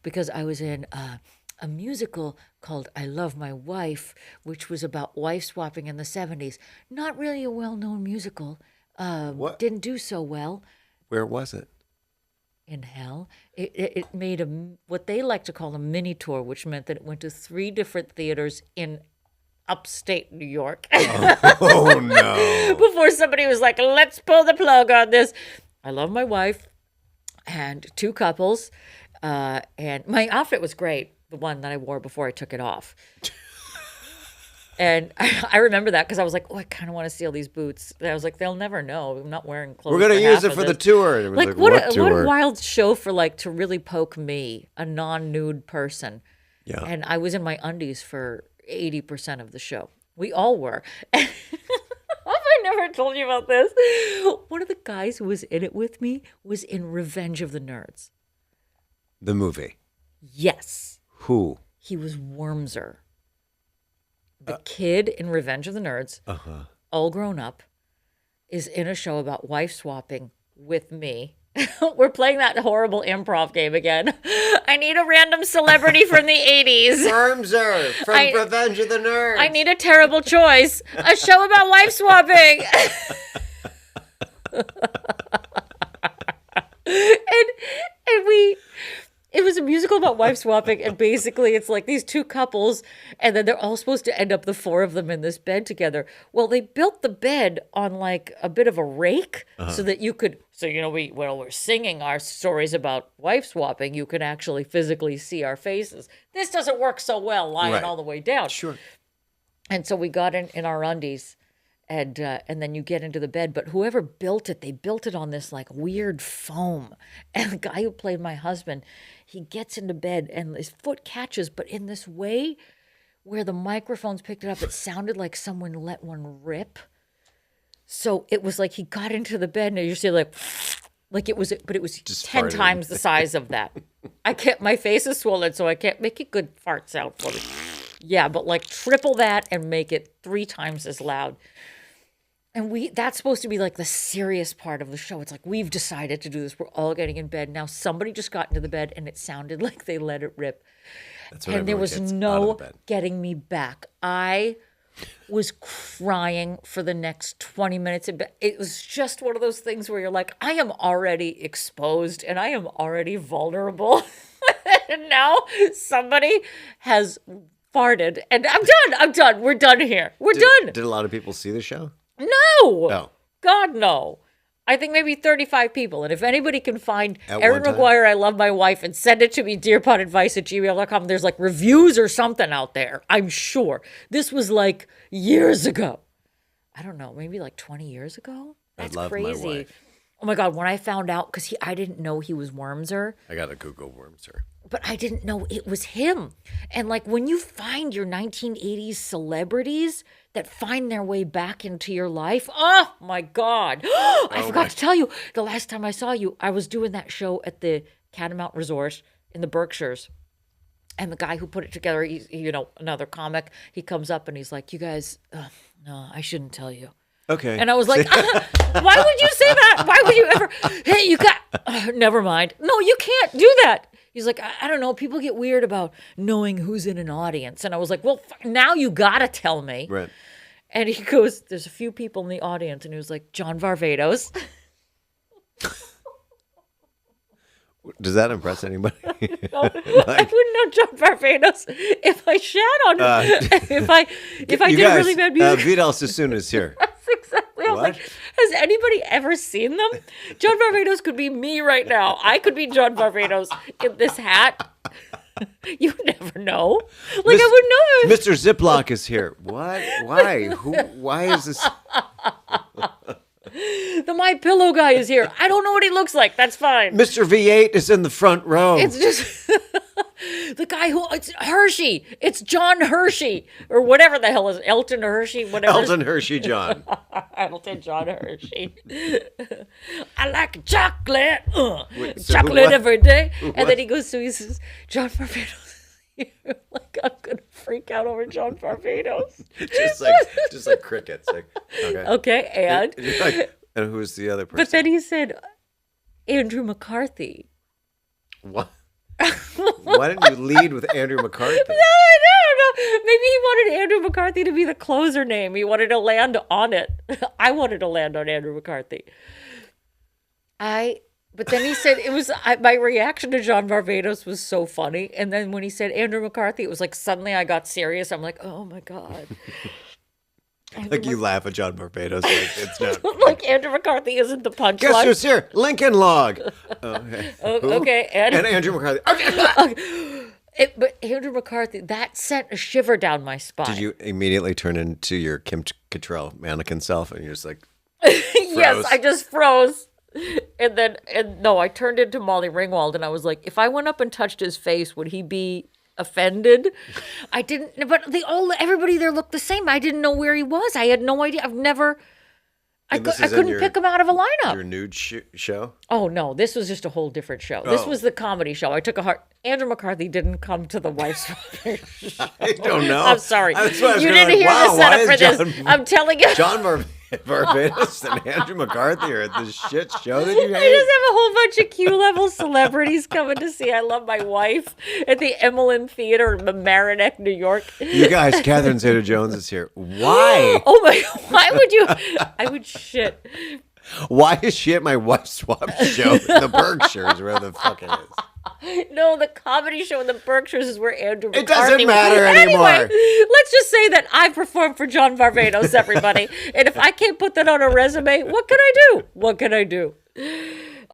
because I was in a musical called I Love My Wife, which was about wife swapping in the 70s. Not really a well known musical. What? Didn't do so well Where was it? in hell. It made what they like to call a mini tour, which meant that it went to 3 different theaters in upstate New York Oh no. before somebody was like, let's pull the plug on this. I Love My Wife and 2 couples. And my outfit was great, the one that I wore before I took it off. And I remember that because I was like, oh, I kind of want to steal these boots. And I was like, they'll never know. I'm not wearing clothes. We're gonna for use half it of for the this. tour. And it was Like, like, what what a tour? wild show for like to really poke me, a non-nude person. Yeah. And I was in my undies for 80% of the show. We all were. Have I never told you about this? One of the guys who was in it with me was in Revenge of the Nerds. The movie. Yes. Who? He was Wormser. The kid in Revenge of the Nerds, all grown up, is in a show about wife swapping with me. We're playing that horrible improv game again. I need a random celebrity from the 80s. Wormser from I- Revenge of the Nerds. I need a terrible choice. A show about wife swapping. and we it was a musical about wife swapping, and basically it's like these 2 couples, and then they're all supposed to end up, the 4 of them, in this bed together. Well, they built the bed on like a bit of a rake so that you could, we're singing our stories about wife swapping, you can actually physically see our faces. This doesn't work so well lying Right. all the way down. Sure. And so we got in our undies, and then you get into the bed. But whoever built it, they built it on this like weird foam. And the guy who played my husband, he gets into bed and his foot catches, but in this way where the microphones picked it up, it sounded like someone let one rip. So it was like he got into the bed and you see like it was, but it was Just 10 farted. times the size of that. My face is swollen, so I can't make a good fart sound for me. Yeah, but like triple that and make it 3 times as loud. And that's supposed to be like the serious part of the show. It's like, we've decided to do this. We're all getting in bed. Now somebody just got into the bed and it sounded like they let it rip. That's when And there everyone was gets out of no the bed. getting me back. I was crying for the next 20 minutes. It was just one of those things where you're like, I am already exposed and I am already vulnerable. And now somebody has farted and I'm done. We're done here. We're done. Did a lot of people see the show? No. No. God, no. I think maybe 35 people. And if anybody can find At Erin one time? McGuire, I Love My Wife, and send it to me, dearpodadvice@gmail.com. There's like reviews or something out there. I'm sure. This was like years ago. I don't know, maybe like 20 years ago? That's Love My crazy. Wife. Oh my God, when I found out, because I didn't know he was Wormser, I got to Google Wormser. but I didn't know it was him. And like when you find your 1980s celebrities that find their way back into your life, oh my God. I forgot to tell you, the last time I saw you, I was doing that show at the Catamount Resort in the Berkshires. And the guy who put it together, he's, another comic, he comes up and he's like, you guys, no, I shouldn't tell you. Okay. And I was like, why would you say that? Why would you ever? Hey, you got, never mind. No, you can't do that. He's like, I don't know. People get weird about knowing who's in an audience. And I was like, well, now you got to tell me. Right. And he goes, there's a few people in the audience. And he was like, John Varvatos. Does that impress anybody? I wouldn't know John Varvatos if I shat on him. if I You did guys, really bad music. Vidal Sassoon is here. That's exactly. I was What? like, has anybody ever seen them? John Varvatos could be me right now. I could be John Varvatos in this hat. You never know. Like, I would know. Mr. Ziploc is here. What? Why? Who? Why is this? The My Pillow guy is here. I don't know what he looks like. That's fine. Mr. V8 is in the front row. It's just the guy who it's Hershey. It's John Hershey or whatever the hell is Elton Hershey. Whatever. Elton Hershey John. Elton John Hershey. I like chocolate. Wait, so chocolate what? every day. What? And then he goes, so he says, John Barbados. Like, I'm gonna freak out over John Barbados. just like crickets. Like, okay. Okay, and You're like, and who's the other person? but then he said Andrew McCarthy. What? Why didn't you lead with Andrew McCarthy? No, I don't know. Maybe he wanted Andrew McCarthy to be the closer name. He wanted to land on it. I wanted to land on Andrew McCarthy. But then he said my reaction to John Barbados was so funny. And then when he said Andrew McCarthy, it was like suddenly I got serious. I'm like, oh my God. Like you laugh at John Barbados. Like it's not. Like Andrew McCarthy isn't the punchline. Guess who's here? Lincoln Log. Okay. Okay. And Andrew McCarthy. But Andrew McCarthy, that sent a shiver down my spine. Did you immediately turn into your Kim Cattrall mannequin self and you're just like, Yes, I just froze. And no, I turned into Molly Ringwald and I was like, if I went up and touched his face, would he be offended? I didn't, but everybody there looked the same. I didn't know where he was. I had no idea. I couldn't pick him out of a lineup. Your nude show? Oh no, this was just a whole different show. This was the comedy show. I took a heart. Andrew McCarthy didn't come to the wife's. I don't know. I'm sorry. That's why I was You going didn't hear wow, the setup why for is this. I'm telling you. John Barbados and Andrew McCarthy are at this shit show that you I hate? just have a whole bunch of Q-level celebrities coming to see I Love My Wife at the Emmeline Theater in Mamaroneck, New York. You guys, Catherine Zeta-Jones is here. Why? Oh my, why would you? I would shit. Why is she at my wife swap show in the Berkshires, where the fuck it is? No, the comedy show in the Berkshires is where Andrew McCarthy It doesn't matter was. anymore. Anyway, let's just say that I performed for John Barbados, everybody. And if I can't put that on a resume, what can I do? What can I do?